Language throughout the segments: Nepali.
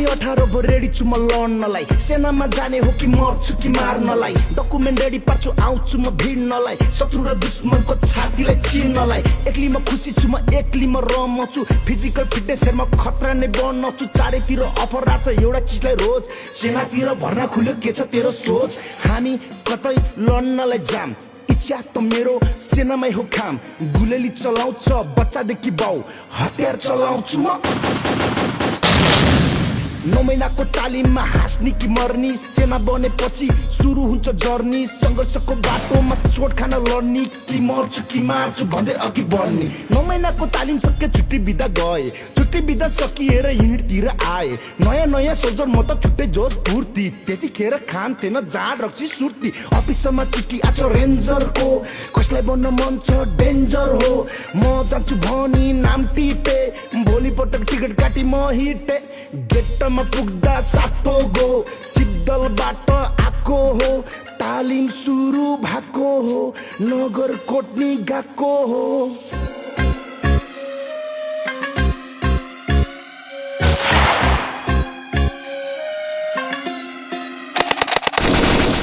18 भो रेडी छु म लड्नलाई सेनामा जाने हो कि मर्छु कि मार्नलाई डकुमेन्ट रेडी पार्छु आउँछु म भिड्नलाई शत्रु र दुश्मनको छातीलाई चिर्नलाई एक्ली म खुसी छु म एक्ली म रमछु फिजिकल फिटनेस हेरमा खतरा नै बन्नछु चारैतिर अफर राछ एउटा चिजलाई रोज सेनातिर भर्ना खुल्यो के छ तेरो सोच हामी कतै लड्नलाई जाम इच्छा त मेरो सेनामै हो काम गुलेली चलाउँछ बच्चादेखि बाउ हतियार चलाउँछु म 9 महिनाको तालिममा हाँस्ने कि मर्नी सेना बनेपछि सुरु हुन्छ जर्नी संघर्षको बाटोमा चोट खान लड्ने कि मर्छु कि मार्छु भन्दै अघि बढ्ने 9 महिनाको तालिम सके छुट्टी बिदा गए छुट्टी बिदा सकिएर युनिटतिर आए नयाँ नयाँ सोल्जर म त छुट्टै जोस फुर्ती त्यतिखेर खान थिएन जाँड रक्सी सुर्ती अफिसमा चिठी आछ रेन्जरको कसलाई बन्न मन छ डेन्जर हो म जान्छु भनी नाम टिपे भोलिपटक टिकट काटी म हिटे गेटमा पुग्दा सातो गो सिद्धलबाट आको हो तालिम सुरु भएको हो नगर कोट्नी गएको हो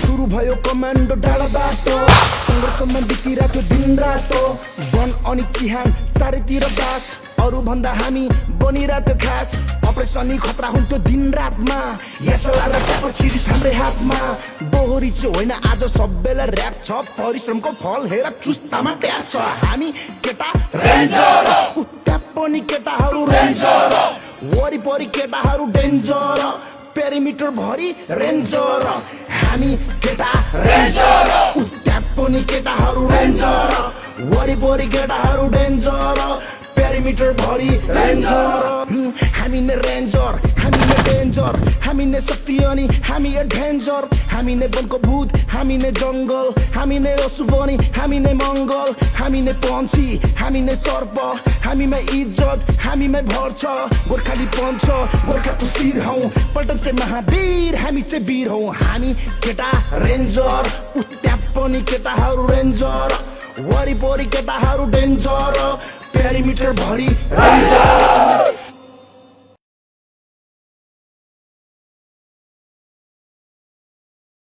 सुरु भयो कमान्डो डाँडाबाट सङ्घर्षमा बितिरहेको दिन रातो वन अनि चिहान चारैतिर बास अरु भन्दा हामी बनिरहेको खास अपरेसनी खतरा हुन्थ्यो दिन रातमा यसला र ट्यापर सिरिज हाम्रै हातमा दोहोरी चाहिँ होइन आज सबैलाई ऱ्याप छ परिश्रमको फल हेर चुस्तामा ट्याप छ हामी केटा रेन्जर ट्याप पनि केटाहरू रेन्जर वरिपरि केटाहरू डेन्जर पेरिमिटर भरि रेन्जर हामी केटा रेन्जर ट्याप पनि केटाहरू रेन्जर वरिपरि केटाहरू डेन्जर पेरिमिटर भरि रेन्जर हामी नै रेन्जर हामी नै डेन्जर हामी नै शक्ति अनि हामी डेन्जर हामी नै वनको भूत हामी नै जङ्गल हामी नै असुबनी हामी नै मङ्गल हामी नै पन्छी हामी नै सर्प हामीमा इज्जत हामीमै भर छ गोर्खाली पञ्च गोर्खाको शिर हौ पल्टन चाहिँ महावीर हामी चाहिँ वीर हौ हामी केटा रेन्जर ट्याप पनि केटाहरू रेन्जर वरिपरि केटाहरू डेन्जर पेरिमिटर भरि रेन्जर